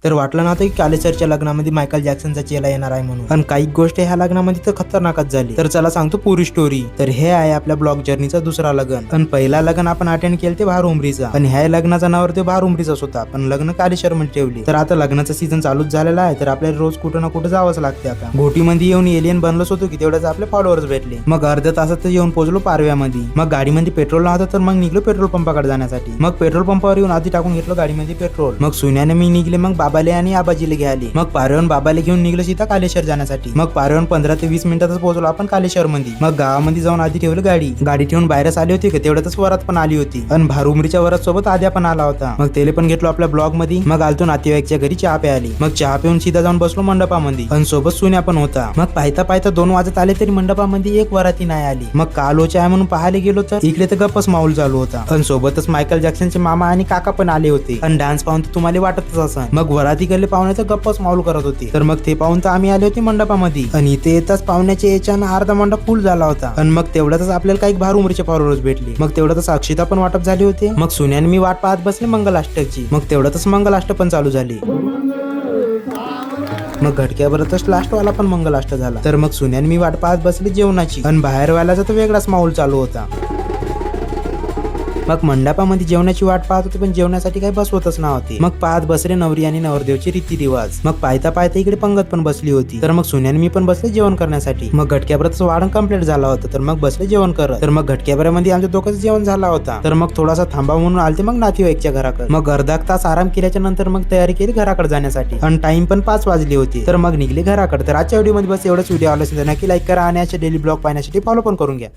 तर वाटलं नव्हतं की कालेसरच्या लग्नामध्ये मायकल जॅक्सनचा चेला येणार आहे म्हणून. पण काही गोष्टी ह्या लग्नामध्ये तर खतरनाकच झाली. तर चला सांगतो पुरी स्टोरी. तर हे आहे आपल्या ब्लॉग जर्नीचा दुसरा लग्न. पण पहिला लग्न आपण अटेंड केलं ते भार उमरीचा. पण ह्या लग्नाचा नवरदेव भार उमरीचाच होता, पण लग्न कालेश्वर मध्ये ठेवली. तर आता लग्नाचा सीझन चालूच झालेला आहे, तर आपल्याला रोज कुठं ना कुठं जावंच लागते. आता घोटीमध्ये येऊन एलियन बनलोच होतो की तेवढ्याच आपले फॉलोअर्स भेटले. मग अर्ध्या तासात येऊन पोहोचलो पारव्यामध्ये. मग गाडीमध्ये पेट्रोल नव्हतं, तर मग निघलो पेट्रोल पंपाकडे जाण्यासाठी. मग पेट्रोल पंपावर येऊन आधी टाकून घेतलं गाडीमध्ये पेट्रोल. मग सुन्याने मी निघले मग बाबाले आणि आबाजीला घ्यायले. मग पारवून बाबाले घेऊन निघलो सीधा कालेश्वर जाण्यासाठी. मग पारवून 15 ते 20 मिनिटातच पोहोचलो आपण कालेश्वर मध्ये. मग गावामध्ये जाऊन आधी ठेवलं गाडी ठेवून बाहेरच आली होती, तेवढ्यातच वरात पण आली होती. आणि भारुमरीच्या वरात सोबत आद्या पण आला होता. मग तेले पण घेतलो आपल्या ब्लॉग मध्ये. मग आलतो नातेवाईकच्या घरी चहा प्यायली. मग चहा पिऊन सीधा जाऊन बसलो मंडपामध्ये. आणि सोबत सुन्या पण होता. मग पाहता 2 वाजत आले तरी मंडपामध्ये एक वराती नाही आली. मग कालोच्या आहे म्हणून पाहायला गेलो तर इकडे तर गप्पच माऊल चालू होता. आणि सोबतच मायकल जॅक्सनचे मामा आणि काका पण आले होते. आणि डान्स पाहून तर तुम्हाला वाटतच असं. मग वराती गेले पाहुण्याचं गप्पच माऊल करत होते. तर मग ते पाहून तर आम्ही आले होते मंडपामध्ये. आणि इथे येताच पाहुण्याच्या याच्यानं अर्धा मंडप फुल झाला होता. आणि मग तेवढ्यातच आपल्याला काही भार उमरीचे फॉलोअर्स भेटले. मग तेवढ्यातच अक्षिता पण वाटप झाली होती. मग सुन्याने मी वाट पाहत बसले मंगलाष्टकची. मग तेवढ्यातच मंगलाष्ट पण चालू झाली. मग घटक्याबरोबरच लास्टवाला पण मंगलाष्ट झाला. तर मग सुन्याने मी वाट पाहत बसली जेवणाची. आणि बाहेर वाल्याचा तर वेगळाच माहोल चालू होता. मग मंडपामध्ये जेवणाची वाट पाहत होती, पण जेवणासाठी काही बसवतच नव्हते. मग पाहत बसले नवरी आणि नवरदेवचे रीतिरिवाज. मग पाहता इकडे पंगत पण बसली होती. तर मग सुन्याने मी पण बसले जेवण करण्यासाठी. मग घटक्याबरोबरच वाढण कम्प्लीट झाला होता. तर मग बसले जेवण करत. तर मग घटक्याबरोबर आमच्या दोघांचं जेवण झाला होता. तर मग थोडासा थांबा म्हणून आलते मग नातेवाईकच्या घराकडे. मग अर्धा तास आराम केल्याच्या नंतर मग तयारी केली घराकडे जाण्यासाठी. आणि टाइम पण 5 वाजले होते. तर मग निघले घराकडे. तर आजच्या व्हिडिओमध्ये बस एवढंच. व्हिडिओ आवडला असेल तर नक्की लाईक करा आणि अशा डेली ब्लॉग पाहण्यासाठी फॉलो पण करून घ्या.